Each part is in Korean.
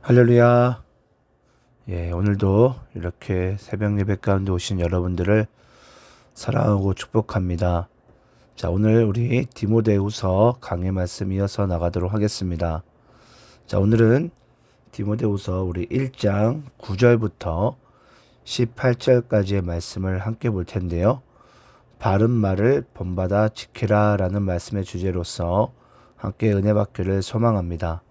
할렐루야. 오늘도 이렇게 새벽 예배 가운데 오신 여러분들을 사랑하고 축복합니다. 자, 오늘 우리 디모데후서 강의 말씀 이어서 나가도록 하겠습니다. 자, 오늘은 디모데후서 우리 1장 9절부터 18절까지의 말씀을 함께 볼 텐데요. 바른 말을 본받아 지키라 라는 말씀의 주제로서 함께 은혜 받기를 소망합니다.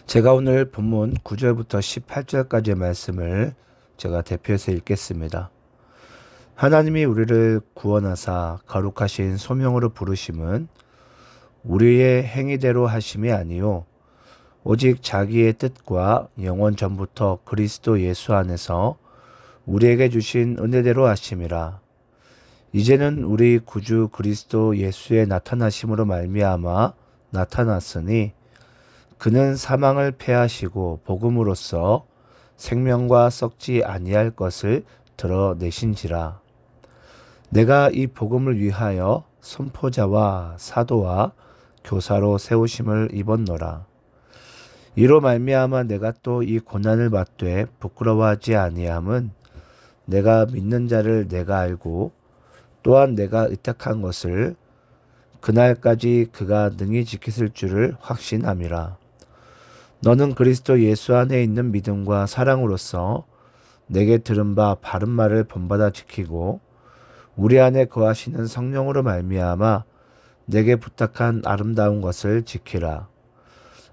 제가 오늘 본문 9절부터 18절까지의 말씀을 제가 대표해서 읽겠습니다. 하나님이 우리를 구원하사 거룩하신 소명으로 부르심은 우리의 행위대로 하심이 아니요 오직 자기의 뜻과 영원 전부터 그리스도 예수 안에서 우리에게 주신 은혜대로 하심이라. 이제는 우리 구주 그리스도 예수의 나타나심으로 말미암아 나타났으니 그는 사망을 패하시고 복음으로써 생명과 썩지 아니할 것을 드러내신지라. 내가 이 복음을 위하여 선포자와 사도와 교사로 세우심을 입었노라. 이로 말미암아 내가 또 이 고난을 받되 부끄러워하지 아니함은 내가 믿는 자를 내가 알고 또한 내가 의탁한 것을 그날까지 그가 능히 지키실 줄을 확신함이라. 너는 그리스도 예수 안에 있는 믿음과 사랑으로서 내게 들은 바 바른 말을 본받아 지키고 우리 안에 거하시는 성령으로 말미암아 내게 부탁한 아름다운 것을 지키라.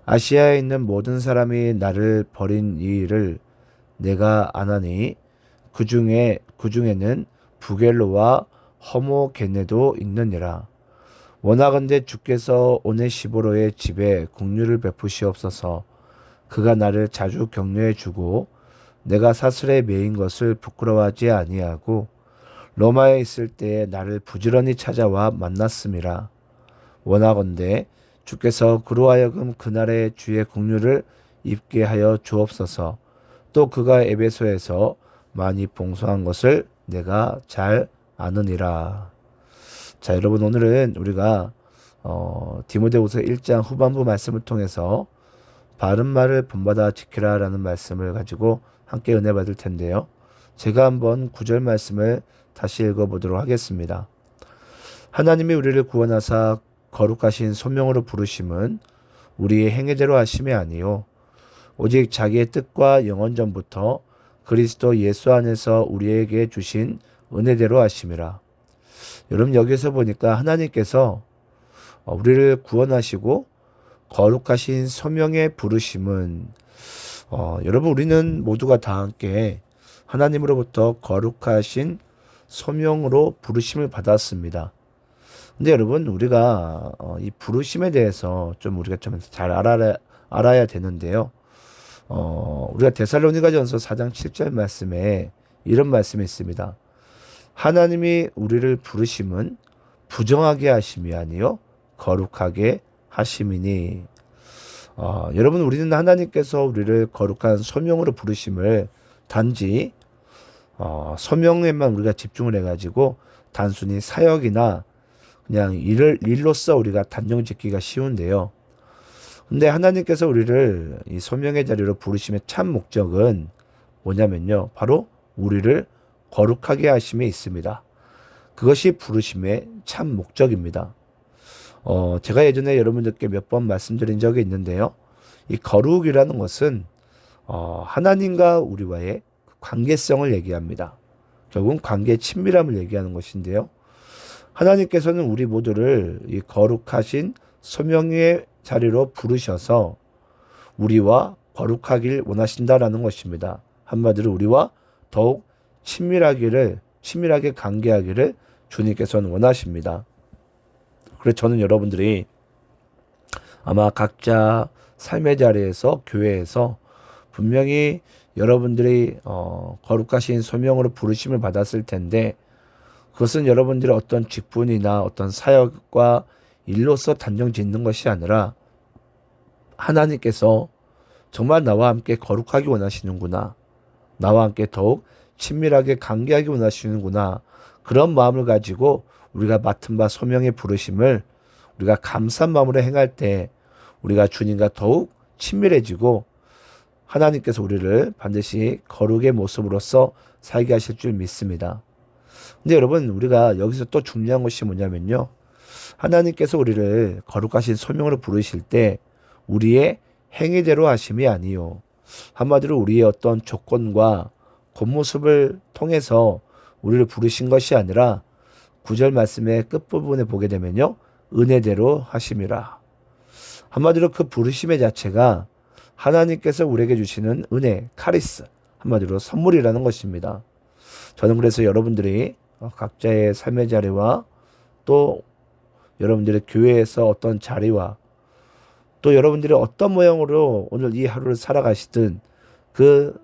아시아에 있는 모든 사람이 나를 버린 이 일을 내가 아나니 그 중에는 부겔로와 허모게네도 있느니라. 원하건대 주께서 오네시보로의 집에 긍휼을 베푸시옵소서. 그가 나를 자주 격려해 주고 내가 사슬에 매인 것을 부끄러워하지 아니하고 로마에 있을 때에 나를 부지런히 찾아와 만났음이라. 원하건대 주께서 그로 하여금 그날의 주의 긍휼을 입게 하여 주옵소서. 또 그가 에베소에서 많이 봉사한 것을 내가 잘 아느니라. 자, 여러분, 오늘은 우리가 디모데후서 1장 후반부 말씀을 통해서 바른 말을 본받아 지키라 라는 말씀을 가지고 함께 은혜 받을 텐데요. 제가 한번 9절 말씀을 다시 읽어보도록 하겠습니다. 하나님이 우리를 구원하사 거룩하신 소명으로 부르심은 우리의 행위대로 하심이 아니요 오직 자기의 뜻과 영원 전부터 그리스도 예수 안에서 우리에게 주신 은혜대로 하심이라. 여러분, 여기서 보니까 하나님께서 우리를 구원하시고 거룩하신 소명의 부르심은 여러분, 우리는 모두가 다 함께 하나님으로부터 거룩하신 소명으로 부르심을 받았습니다. 근데 여러분, 우리가 이 부르심에 대해서 우리가 좀 잘 알아야 되는데요. 우리가 데살로니가전서 4장 7절 말씀에 이런 말씀이 있습니다. 하나님이 우리를 부르심은 부정하게 하심이 아니요 거룩하게 하심이니. 여러분, 우리는 하나님께서 우리를 거룩한 소명으로 부르심을 단지 소명에만 우리가 집중을 해가지고 단순히 사역이나 그냥 일로서 우리가 단정 짓기가 쉬운데요. 근데 하나님께서 우리를 이 소명의 자리로 부르심의 참 목적은 뭐냐면요, 바로 우리를 거룩하게 하심에 있습니다. 그것이 부르심의 참 목적입니다. 제가 예전에 여러분들께 몇 번 말씀드린 적이 있는데요. 이 거룩이라는 것은 하나님과 우리와의 관계성을 얘기합니다. 결국은 관계의 친밀함을 얘기하는 것인데요. 하나님께서는 우리 모두를 이 거룩하신 소명의 자리로 부르셔서 우리와 거룩하길 원하신다라는 것입니다. 한마디로 우리와 더욱 친밀하게 관계하기를 주님께서는 원하십니다. 그래서 저는 여러분들이 아마 각자 삶의 자리에서, 교회에서 분명히 여러분들이 거룩하신 소명으로 부르심을 받았을 텐데, 그것은 여러분들의 어떤 직분이나 어떤 사역과 일로서 단정 짓는 것이 아니라 하나님께서 정말 나와 함께 거룩하기 원하시는구나, 나와 함께 더욱 친밀하게 관계하기 원하시는구나, 그런 마음을 가지고 우리가 맡은 바 소명의 부르심을 우리가 감사한 마음으로 행할 때 우리가 주님과 더욱 친밀해지고 하나님께서 우리를 반드시 거룩의 모습으로서 살게 하실 줄 믿습니다. 근데 여러분, 우리가 여기서 또 중요한 것이 뭐냐면요. 하나님께서 우리를 거룩하신 소명으로 부르실 때 우리의 행위대로 하심이 아니요. 한마디로 우리의 어떤 조건과 겉모습을 통해서 우리를 부르신 것이 아니라 9절 말씀의 끝부분에 보게 되면요. 은혜대로 하심이라. 한마디로 그 부르심의 자체가 하나님께서 우리에게 주시는 은혜, 카리스, 한마디로 선물이라는 것입니다. 저는 그래서 여러분들이 각자의 삶의 자리와 또 여러분들의 교회에서 어떤 자리와 또 여러분들이 어떤 모양으로 오늘 이 하루를 살아가시든 그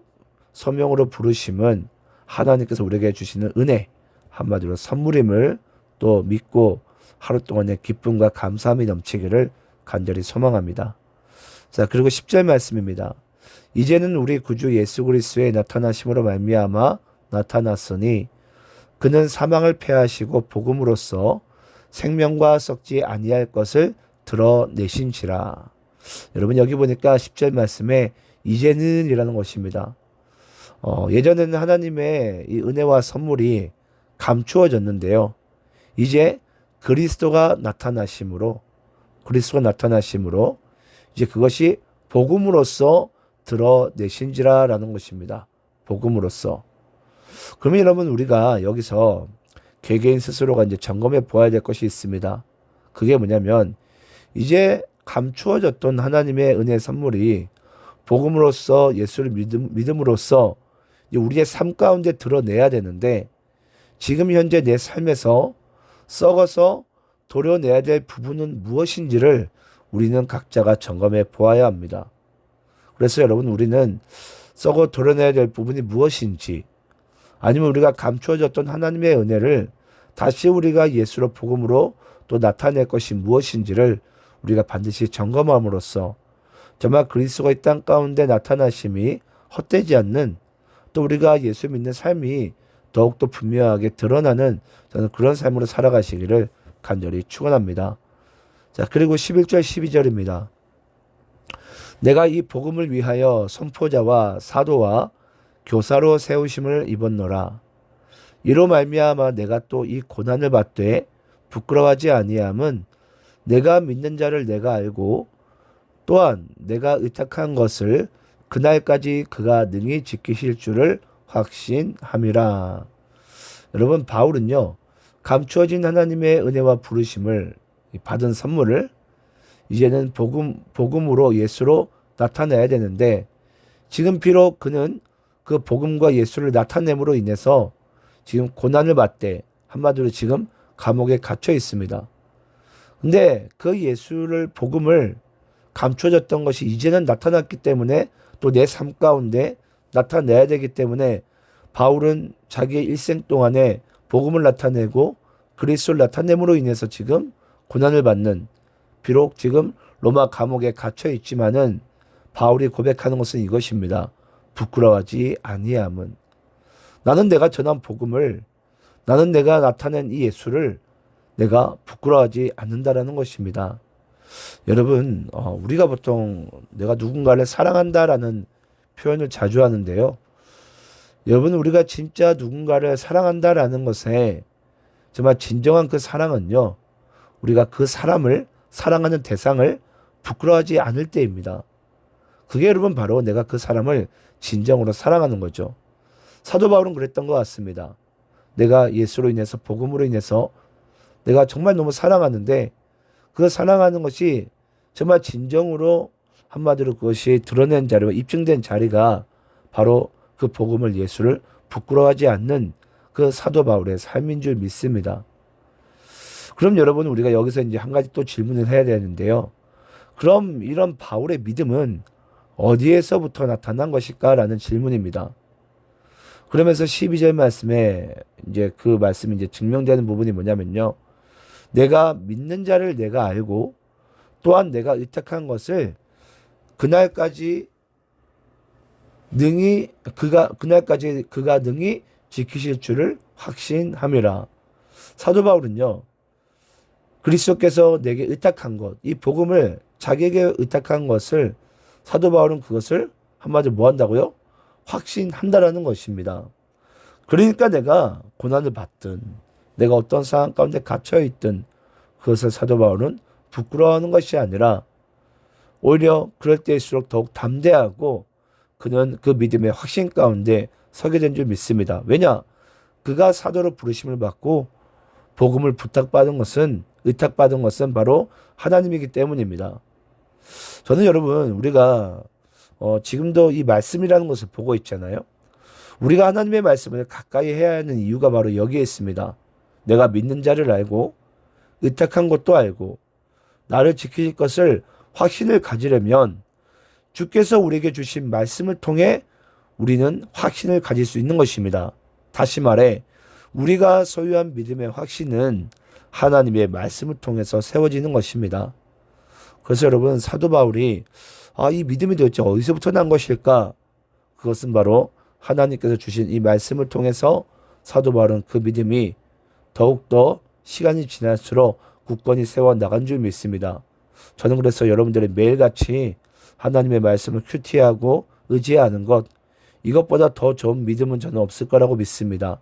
소명으로 부르심은 하나님께서 우리에게 주시는 은혜, 한마디로 선물임을 또 믿고 하루 동안의 기쁨과 감사함이 넘치기를 간절히 소망합니다. 자, 그리고 10절 말씀입니다. 이제는 우리 구주 예수 그리스도의 나타나심으로 말미암아 나타났으니 그는 사망을 패하시고 복음으로써 생명과 썩지 아니할 것을 드러내신지라. 여러분 여기 보니까 10절 말씀에 이제는 이라는 것입니다. 예전에는 하나님의 이 은혜와 선물이 감추어졌는데요. 이제 그리스도가 나타나심으로 이제 그것이 복음으로써 드러내신지라라는 것입니다. 복음으로써. 그러면 여러분 우리가 여기서 개개인 스스로가 이제 점검해 보아야 될 것이 있습니다. 그게 뭐냐면 이제 감추어졌던 하나님의 은혜 선물이 복음으로써 예수를 믿음으로써 우리의 삶 가운데 드러내야 되는데 지금 현재 내 삶에서 썩어서 도려내야 될 부분은 무엇인지를 우리는 각자가 점검해 보아야 합니다. 그래서 여러분 우리는 썩어 도려내야 될 부분이 무엇인지 아니면 우리가 감추어졌던 하나님의 은혜를 다시 우리가 예수로 복음으로 또 나타낼 것이 무엇인지를 우리가 반드시 점검함으로써 정말 그리스도가 이 땅 가운데 나타나심이 헛되지 않는 또 우리가 예수 믿는 삶이 더욱더 분명하게 드러나는 저는 그런 삶으로 살아가시기를 간절히 축원합니다. 자, 그리고 11절 12절입니다. 내가 이 복음을 위하여 선포자와 사도와 교사로 세우심을 입었노라. 이로 말미암아 내가 또 이 고난을 받되 부끄러워하지 아니함은 내가 믿는 자를 내가 알고 또한 내가 의탁한 것을 그날까지 그가 능히 지키실 줄을 확신함이라. 여러분 바울은요. 감추어진 하나님의 은혜와 부르심을 받은 선물을 이제는 복음으로 예수로 나타내야 되는데 지금 비록 그는 그 복음과 예수를 나타냄으로 인해서 지금 고난을 받되 한마디로 지금 감옥에 갇혀 있습니다. 근데 그 예수를 복음을 감춰졌던 것이 이제는 나타났기 때문에 또 내 삶 가운데 나타내야 되기 때문에 바울은 자기의 일생 동안에 복음을 나타내고 그리스도를 나타냄으로 인해서 지금 고난을 받는 비록 지금 로마 감옥에 갇혀 있지만은 바울이 고백하는 것은 이것입니다. 부끄러워하지 아니함은 나는 내가 전한 복음을 나는 내가 나타낸 이 예수를 내가 부끄러워하지 않는다라는 것입니다. 여러분 우리가 보통 내가 누군가를 사랑한다라는 표현을 자주 하는데요. 여러분 우리가 진짜 누군가를 사랑한다라는 것에 정말 진정한 그 사랑은요. 우리가 그 사람을 사랑하는 대상을 부끄러워하지 않을 때입니다. 그게 여러분 바로 내가 그 사람을 진정으로 사랑하는 거죠. 사도 바울은 그랬던 것 같습니다. 내가 예수로 인해서 복음으로 인해서 내가 정말 너무 사랑하는데 그 사랑하는 것이 정말 진정으로 한마디로 그것이 드러낸 자리와 입증된 자리가 바로 그 복음을 예수를 부끄러워하지 않는 그 사도 바울의 삶인 줄 믿습니다. 그럼 여러분 우리가 여기서 이제 한 가지 또 질문을 해야 되는데요. 그럼 이런 바울의 믿음은 어디에서부터 나타난 것일까라는 질문입니다. 그러면서 12절 말씀에 이제 그 말씀이 이제 증명되는 부분이 뭐냐면요. 내가 믿는 자를 내가 알고 또한 내가 의탁한 것을 그날까지 그가 능히 지키실 줄을 확신함이라. 사도 바울은요. 그리스도께서 내게 의탁한 것, 이 복음을 자기에게 의탁한 것을 사도 바울은 그것을 한마디로 뭐 한다고요? 확신한다라는 것입니다. 그러니까 내가 고난을 받든 내가 어떤 상황 가운데 갇혀 있든 그것을 사도 바울은 부끄러워하는 것이 아니라 오히려 그럴 때일수록 더욱 담대하고 그는 그 믿음의 확신 가운데 서게 된 줄 믿습니다. 왜냐? 그가 사도로 부르심을 받고 복음을 의탁받은 것은 바로 하나님이기 때문입니다. 저는 여러분 우리가 지금도 이 말씀이라는 것을 보고 있잖아요. 우리가 하나님의 말씀을 가까이 해야 하는 이유가 바로 여기에 있습니다. 내가 믿는 자를 알고 의탁한 것도 알고 나를 지키실 것을 확신을 가지려면 주께서 우리에게 주신 말씀을 통해 우리는 확신을 가질 수 있는 것입니다. 다시 말해 우리가 소유한 믿음의 확신은 하나님의 말씀을 통해서 세워지는 것입니다. 그래서 여러분 사도 바울이 이 믿음이 도대체 어디서부터 난 것일까? 그것은 바로 하나님께서 주신 이 말씀을 통해서 사도 바울은 그 믿음이 더욱더 시간이 지날수록 굳건히 세워 나간 줄 믿습니다. 저는 그래서 여러분들이 매일같이 하나님의 말씀을 큐티하고 의지하는 것, 이것보다 더 좋은 믿음은 저는 없을 거라고 믿습니다.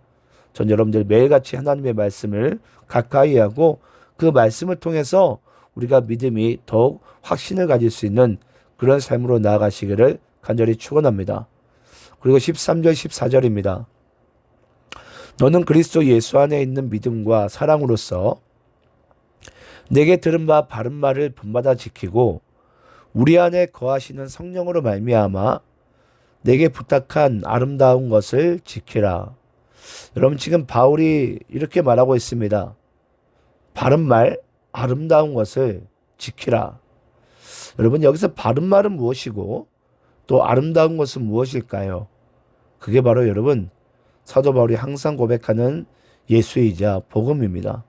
전 여러분들 매일같이 하나님의 말씀을 가까이 하고 그 말씀을 통해서 우리가 믿음이 더욱 확신을 가질 수 있는 그런 삶으로 나아가시기를 간절히 축원합니다. 그리고 13절 14절입니다. 너는 그리스도 예수 안에 있는 믿음과 사랑으로서 내게 들은 바 바른 말을 본받아 지키고 우리 안에 거하시는 성령으로 말미암아 내게 부탁한 아름다운 것을 지키라. 여러분 지금 바울이 이렇게 말하고 있습니다. 바른 말, 아름다운 것을 지키라. 여러분 여기서 바른 말은 무엇이고 또 아름다운 것은 무엇일까요? 그게 바로 여러분 사도 바울이 항상 고백하는 예수이자 복음입니다.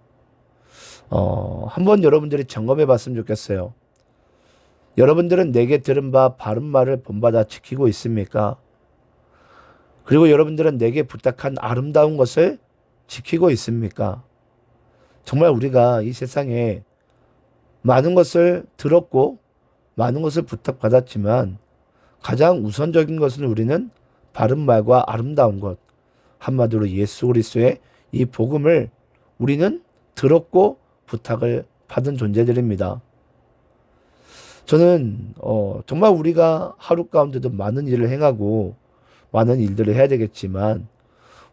한번 여러분들이 점검해 봤으면 좋겠어요. 여러분들은 내게 들은 바 바른 말을 본받아 지키고 있습니까? 그리고 여러분들은 내게 부탁한 아름다운 것을 지키고 있습니까? 정말 우리가 이 세상에 많은 것을 들었고 많은 것을 부탁받았지만 가장 우선적인 것은 우리는 바른 말과 아름다운 것, 한마디로 예수 그리스도의 이 복음을 우리는 들었고 부탁을 받은 존재들입니다. 저는 정말 우리가 하루 가운데도 많은 일을 행하고 많은 일들을 해야 되겠지만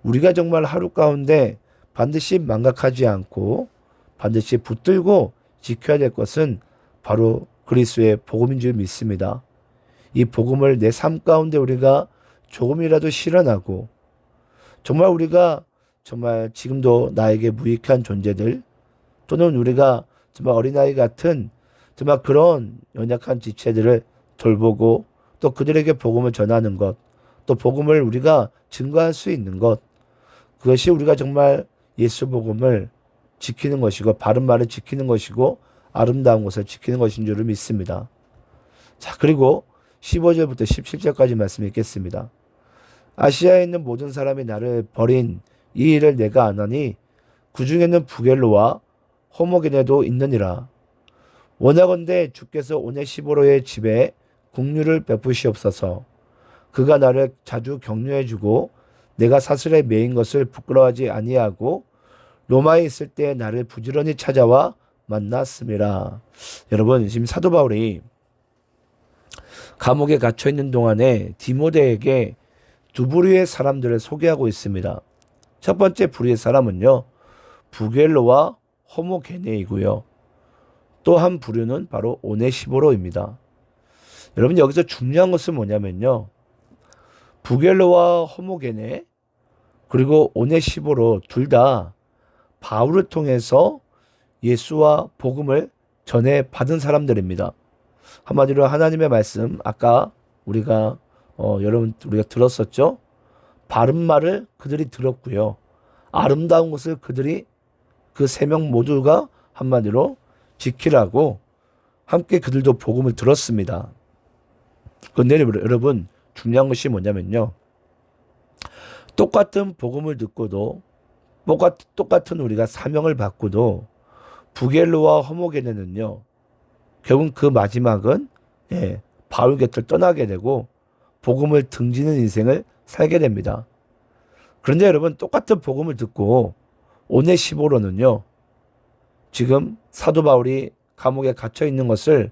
우리가 정말 하루 가운데 반드시 망각하지 않고 반드시 붙들고 지켜야 될 것은 바로 그리스도의 복음인 줄 믿습니다. 이 복음을 내 삶 가운데 우리가 조금이라도 실현하고 정말 우리가 정말 지금도 나에게 무익한 존재들 또는 우리가 정말 어린아이 같은 정말 그런 연약한 지체들을 돌보고 또 그들에게 복음을 전하는 것, 또 복음을 우리가 증거할 수 있는 것, 그것이 우리가 정말 예수 복음을 지키는 것이고 바른 말을 지키는 것이고 아름다운 것을 지키는 것인 줄을 믿습니다. 자, 그리고 15절부터 17절까지 말씀 읽겠습니다. 아시아에 있는 모든 사람이 나를 버린 이 일을 내가 아나니 그 중에는 부겔로와 호모게네도 있느니라. 원하건대 주께서 오네시보로의 집에 국류를 베푸시옵소서. 그가 나를 자주 격려해주고 내가 사슬에 매인 것을 부끄러워하지 아니하고 로마에 있을 때 나를 부지런히 찾아와 만났음이라. 여러분 지금 사도 바울이 감옥에 갇혀 있는 동안에 디모데에게 두 부류의 사람들을 소개하고 있습니다. 첫 번째 부류의 사람은요, 부겔로와 호모게네이고요. 또 한 부류는 바로 오네시보로입니다. 여러분 여기서 중요한 것은 뭐냐면요, 부겔로와 호모게네 그리고 오네시보로 둘 다 바울을 통해서 예수와 복음을 전해 받은 사람들입니다. 한마디로 하나님의 말씀, 아까 우리가 우리가 들었었죠. 바른 말을 그들이 들었고요. 아름다운 것을 그들이 그 세 명 모두가 한마디로 지키라고 함께 그들도 복음을 들었습니다. 그런데 여러분 중요한 것이 뭐냐면요, 똑같은 복음을 듣고도 똑같은 우리가 사명을 받고도 부겔로와 호모게네는요, 결국 그 마지막은 바울 곁을 떠나게 되고 복음을 등지는 인생을 살게 됩니다. 그런데 여러분, 똑같은 복음을 듣고 오네시모로는요, 지금 사도 바울이 감옥에 갇혀 있는 것을,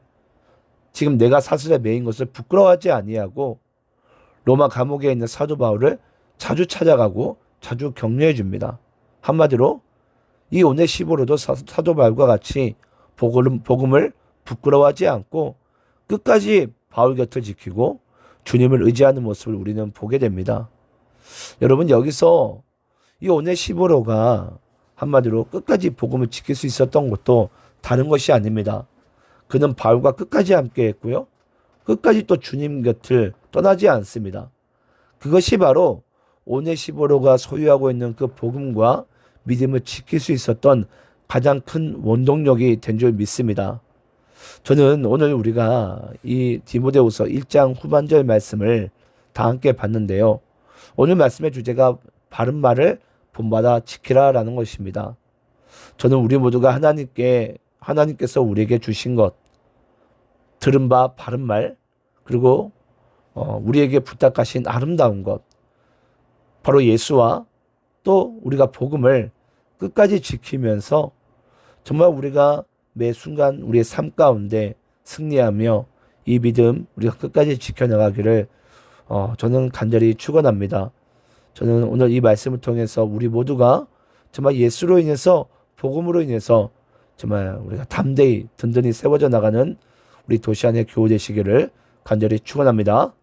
지금 내가 사슬에 매인 것을 부끄러워하지 아니하고 로마 감옥에 있는 사도 바울을 자주 찾아가고 자주 격려해 줍니다. 한마디로 이 오네시모로도 사도 바울과 같이 복음을 부끄러워하지 않고 끝까지 바울 곁을 지키고 주님을 의지하는 모습을 우리는 보게 됩니다. 여러분, 여기서 이 오네시모로가 한마디로 끝까지 복음을 지킬 수 있었던 것도 다른 것이 아닙니다. 그는 바울과 끝까지 함께 했고요. 끝까지 또 주님 곁을 떠나지 않습니다. 그것이 바로 오네시모로가 소유하고 있는 그 복음과 믿음을 지킬 수 있었던 가장 큰 원동력이 된 줄 믿습니다. 저는 오늘 우리가 이 디모데후서 1장 후반절 말씀을 다 함께 봤는데요. 오늘 말씀의 주제가 바른 말을 본받아 지키라라는 것입니다. 저는 우리 모두가 하나님께서 우리에게 주신 것, 들은 바 바른 말, 그리고 우리에게 부탁하신 아름다운 것, 바로 예수와 또 우리가 복음을 끝까지 지키면서 정말 우리가 매 순간 우리의 삶 가운데 승리하며 이 믿음 우리가 끝까지 지켜나가기를 저는 간절히 축원합니다. 저는 오늘 이 말씀을 통해서 우리 모두가 정말 예수로 인해서, 복음으로 인해서 정말 우리가 담대히 든든히 세워져 나가는 우리 도시 안의 교우 되시기를 간절히 축원합니다.